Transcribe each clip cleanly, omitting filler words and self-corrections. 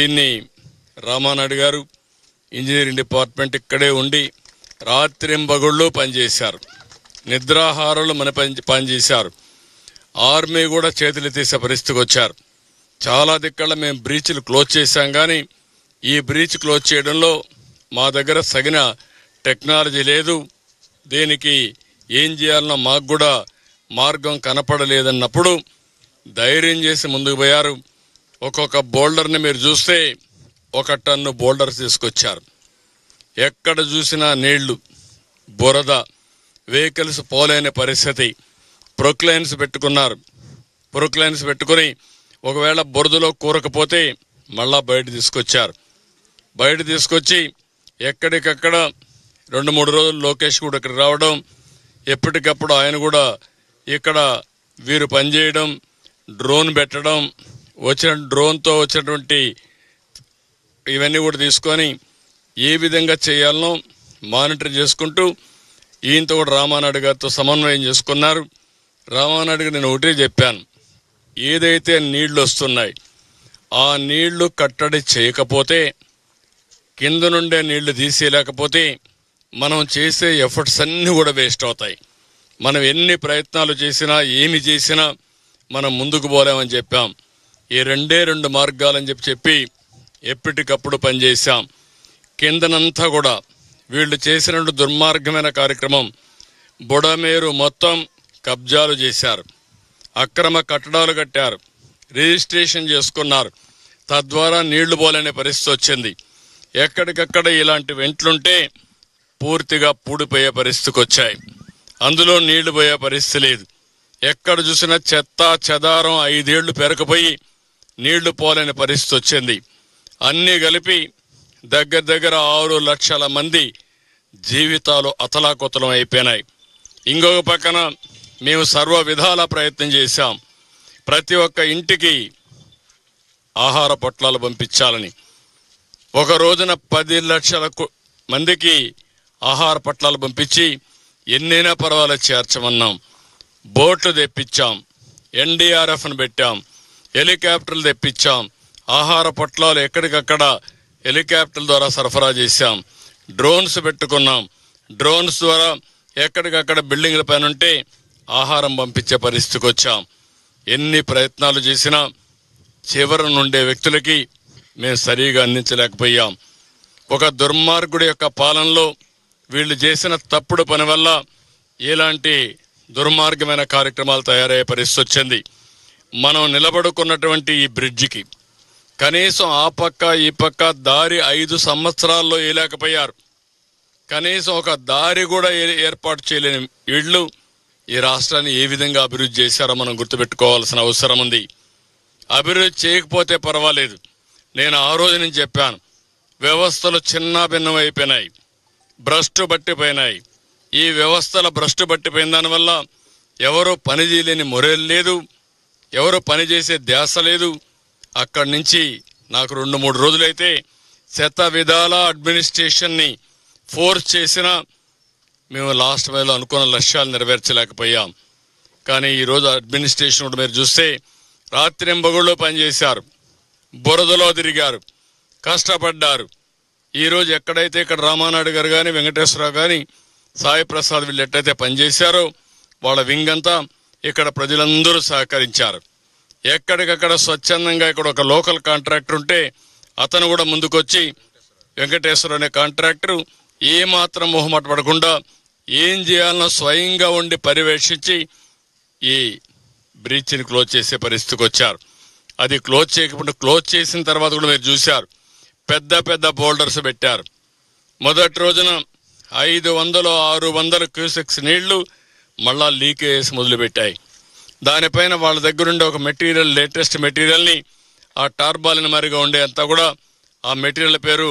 దీన్ని రామానాయుడు గారు engineering department ఇక్కడే ఉండి రాత్రింబగళ్ళు పనిచేశారు. నిద్రాహారాలు మన పనిచేశారు. ఆర్మీ కూడా చేతులు తీసే పరిస్థితికి వచ్చారు. చాలా దిక్కల మేము బ్రీచ్లు క్లోజ్ చేశాం. కానీ ఈ బ్రీచ్ క్లోజ్ చేయడంలో మా దగ్గర తగిన టెక్నాలజీ లేదు. దీనికి ఏం చేయాలన్నా మాకు కూడా మార్గం కనపడలేదన్నప్పుడు ధైర్యం చేసి ముందుకు పోయారు. ఒక్కొక్క బోల్డర్ని మీరు చూస్తే 1 టన్ను బోల్డర్ తీసుకొచ్చారు. ఎక్కడ చూసినా నీళ్లు, బురద, వెహికల్స్ పోలేని పరిస్థితి. ప్రొక్లైన్స్ పెట్టుకున్నారు. ప్రొక్లైన్స్ పెట్టుకుని ఒకవేళ బురదలో కూరకపోతే మళ్ళా బయట తీసుకొచ్చారు. బయట తీసుకొచ్చి ఎక్కడికక్కడ 2-3 రోజులు లోకేష్ కూడా ఇక్కడ రావడం, ఎప్పటికప్పుడు ఆయన కూడా ఇక్కడ వీరు పనిచేయడం, డ్రోన్ పెట్టడం, డ్రోన్తో వచ్చినటువంటి ఇవన్నీ కూడా తీసుకొని ఏ విధంగా చేయాలనో మానిటర్ చేసుకుంటూ ఈయనతో కూడా రామానాయుడు గారితో సమన్వయం చేసుకున్నారు. రామానాయుడు గారు నేను ఒకటే చెప్పాను, ఏదైతే నీళ్లు వస్తున్నాయి ఆ నీళ్లు కట్టడి చేయకపోతే, కింద నుండే నీళ్లు తీసేయలేకపోతే మనం చేసే ఎఫర్ట్స్ అన్నీ కూడా వేస్ట్ అవుతాయి. మనం ఎన్ని ప్రయత్నాలు చేసినా ఏమి చేసినా మనం ముందుకు పోలేమని చెప్పాం. ఈ 2 మార్గాలని చెప్పి ఎప్పటికప్పుడు పనిచేశాం. కిందనంతా కూడా వీళ్ళు చేసిన దుర్మార్గమైన కార్యక్రమం, బుడమేరు మొత్తం కబ్జాలు చేశారు, అక్రమ కట్టడాలు కట్టారు, రిజిస్ట్రేషన్ చేసుకున్నారు. తద్వారా నీళ్లు పోలేని పరిస్థితి వచ్చింది. ఎక్కడికక్కడ ఇలాంటి వెంట్లుంటే పూర్తిగా పూడిపోయే పరిస్థితికి వచ్చాయి. అందులో నీళ్లు పోయే పరిస్థితి లేదు. ఎక్కడ చూసినా చెత్త చెదారం 5 ఏళ్లు పెరకపోయి నీళ్లు పోలేని పరిస్థితి వచ్చింది. అన్నీ కలిపి దగ్గర 6 లక్షల మంది జీవితాలు అతలాకుతలం అయిపోయినాయి. ఇంకొక పక్కన మేము సర్వ విధాల ప్రయత్నం చేశాం. ప్రతి ఒక్క ఇంటికి ఆహార పొట్లాలు పంపించాలని. ఒక రోజున 10 లక్షల మందికి ఆహార పొట్లాలు పంపించి ఎన్నైనా పర్వాలేదు చేర్చమన్నాం. బోట్లు తెప్పించాం, ఎన్డీఆర్ఎఫ్ను పెట్టాం, హెలికాప్టర్లు తెప్పించాం, ఆహార పొట్లాలు ఎక్కడికక్కడ హెలికాప్టర్ల ద్వారా సరఫరా చేశాం. డ్రోన్స్ పెట్టుకున్నాం. డ్రోన్స్ ద్వారా ఎక్కడికక్కడ బిల్డింగ్ల పైన ఉంటే ఆహారం పంపించే పరిస్థితికి వచ్చాం. ఎన్ని ప్రయత్నాలు చేసినా చివరి నుండే వ్యక్తులకి మేము సరిగా అందించలేకపోయాం. ఒక దుర్మార్గుడి యొక్క పాలనలో వీళ్ళు చేసిన తప్పుడు పని వల్ల ఇలాంటి దుర్మార్గమైన కార్యక్రమాలు తయారయ్యే పరిస్థితి వచ్చింది. మనం నిలబడుకున్నటువంటి ఈ బ్రిడ్జికి కనీసం ఆ పక్క ఈ పక్క దారి 5 సంవత్సరాల్లో వేయలేకపోయారు. కనీసం ఒక దారి కూడా ఏర్పాటు చేయలేని వీళ్ళు ఈ రాష్ట్రాన్ని ఏ విధంగా అభివృద్ధి చేశారో మనం గుర్తుపెట్టుకోవాల్సిన అవసరం ఉంది. అభివృద్ధి చేయకపోతే పర్వాలేదు. నేను ఆ రోజు నుంచి చెప్పాను, వ్యవస్థలు చిన్న భిన్నం అయిపోయినాయి, భ్రష్టు పట్టిపోయినాయి. ఈ వ్యవస్థల భ్రష్టు పట్టిపోయిన దానివల్ల ఎవరు పని చేయలేని మొరేలు లేదు, ఎవరు పని చేసే ధ్యాస లేదు. అక్కడి నుంచి నాకు 2-3 రోజులైతే శత విధాల అడ్మినిస్ట్రేషన్ని ఫోర్స్ చేసినా మేము లాస్ట్ మైలో అనుకున్న లక్ష్యాలు నెరవేర్చలేకపోయాం. కానీ ఈరోజు అడ్మినిస్ట్రేషన్ కూడా మీరు చూస్తే రాత్రింబగళ్ళు పనిచేశారు, బురదలో తిరిగారు, కష్టపడ్డారు. ఈరోజు ఎక్కడైతే ఇక్కడ రామానాయుడు గారు కానీ, వెంకటేశ్వరరావు కానీ, సాయి ప్రసాద్ వీళ్ళు ఎట్టయితే పనిచేశారో వాళ్ళ వింగ్ అంతా ఇక్కడ ప్రజలందరూ సహకరించారు. ఎక్కడికక్కడ స్వచ్ఛందంగా ఇక్కడ ఒక లోకల్ కాంట్రాక్టర్ ఉంటే అతను కూడా ముందుకొచ్చి వెంకటేశ్వర అనే కాంట్రాక్టరు ఏమాత్రం మొహమాట పడకుండా ఏం చేయాలనో స్వయంగా ఉండి పర్యవేక్షించి ఈ బ్రీచ్ని క్లోజ్ చేసే పరిస్థితికి వచ్చారు. అది క్లోజ్ చేయకుండా క్లోజ్ చేసిన తర్వాత కూడా మీరు చూశారు, పెద్ద పెద్ద బోల్డర్స్ పెట్టారు. మొదటి రోజున 500-600 క్యూసెక్స్ నీళ్లు మళ్ళా లీకేజ్ మొదలుపెట్టాయి. దానిపైన వాళ్ళ దగ్గరుండే ఒక మెటీరియల్, లేటెస్ట్ మెటీరియల్ని ఆ టార్బాలిన్ మరిగా ఉండే అంతా కూడా ఆ మెటీరియల్ పేరు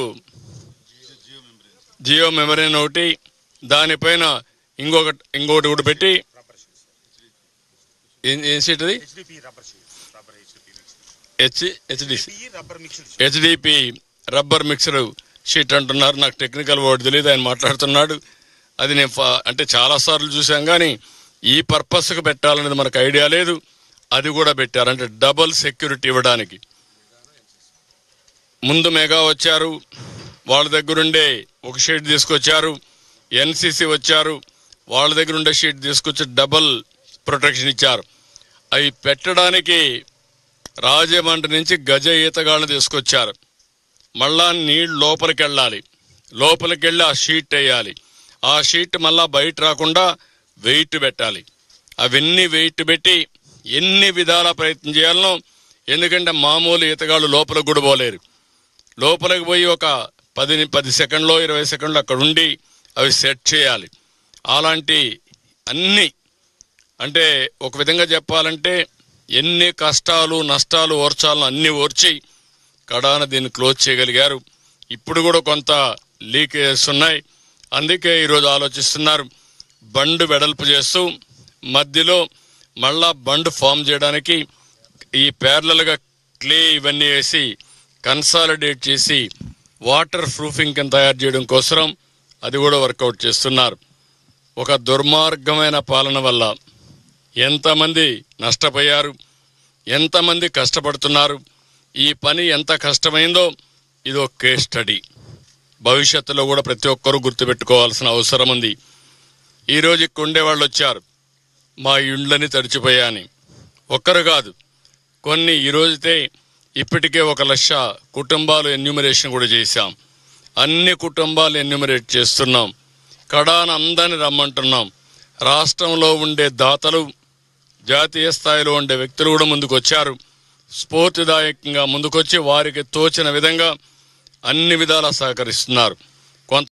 జియో మెమరీన్ ఒకటి, దానిపైన ఇంకొకటి కూడా పెట్టి ఏం షీట్ అది హెచ్డిపి రబ్బర్ మిక్సర్ షీట్ అంటున్నారు. నాకు టెక్నికల్ వర్డ్ తెలియదు, ఆయన మాట్లాడుతున్నాడు. అది నేను అంటే చాలాసార్లు చూసాం కానీ ఈ పర్పస్కి పెట్టాలనేది మనకు ఐడియా లేదు. అది కూడా పెట్టారు, అంటే డబుల్ సెక్యూరిటీ ఇవ్వడానికి. ముందు మెగా వచ్చారు, వాళ్ళ దగ్గరుండే ఒక షీట్ తీసుకొచ్చారు. ఎన్సీసీ వచ్చారు, వాళ్ళ దగ్గర ఉండే షీట్ తీసుకొచ్చి డబుల్ ప్రొటెక్షన్ ఇచ్చారు. అవి పెట్టడానికి రాజమండ్రి నుంచి గజ ఈతగాళ్ళని తీసుకొచ్చారు. మళ్ళా నీళ్ళు లోపలికి వెళ్ళాలి, లోపలికి వెళ్ళి ఆ షీట్ వేయాలి. ఆ షీట్ మళ్ళా బయట రాకుండా వెయిట్ పెట్టాలి. అవన్నీ వెయిట్ పెట్టి ఎన్ని విధాల ప్రయత్నం చేయాలనో, ఎందుకంటే మామూలు ఈతగాళ్ళు లోపలికి కూడా పోలేరు. లోపలికి పోయి ఒక 10 సెకండ్లో 20 సెకండ్లు అక్కడ ఉండి అవి సెట్ చేయాలి. అలాంటి అన్నీ, అంటే ఒక విధంగా చెప్పాలంటే ఎన్ని కష్టాలు నష్టాలు ఓర్చాలను అన్నీ ఓర్చి కడాన దీన్ని క్లోజ్ చేయగలిగారు. ఇప్పుడు కూడా కొంత లీకేజెస్ ఉన్నాయి, అందుకే ఈరోజు ఆలోచిస్తున్నారు బండ్ వెడల్పు చేస్తూ మధ్యలో మళ్ళా బండ్ ఫామ్ చేయడానికి ఈ ప్యారలల్గా క్లే ఇవన్నీ వేసి కన్సాలిడేట్ చేసి వాటర్ ప్రూఫింగ్ కింద తయారు చేయడం కోసం అది కూడా వర్కౌట్ చేస్తున్నారు. ఒక దుర్మార్గమైన పాలన వల్ల ఎంతమంది నష్టపోయారు, ఎంతమంది కష్టపడుతున్నారు, ఈ పని ఎంత కష్టమైందో ఇది ఒక కేస్ స్టడీ. భవిష్యత్తులో కూడా ప్రతి ఒక్కరూ గుర్తుపెట్టుకోవాల్సిన అవసరం ఉంది. ఈరోజు ఇక్కడ ఉండేవాళ్ళు వచ్చారు, మా ఇండ్లని తడిచిపోయాని. ఒక్కరు కాదు, కొన్ని ఈరోజుతే ఇప్పటికే 1,00,000 కుటుంబాలు ఎన్యూమరేషన్ కూడా చేశాం. అన్ని కుటుంబాలు ఎన్యూమరేట్ చేస్తున్నాం. కడాన అందరిని రమ్మంటున్నాం. రాష్ట్రంలో ఉండే దాతలు, జాతీయ స్థాయిలో ఉండే వ్యక్తులు కూడా ముందుకు వచ్చారు. స్ఫూర్తిదాయకంగా ముందుకొచ్చి వారికి తోచిన విధంగా అన్ని విధాలా సహకరిస్తున్నారు. కొంత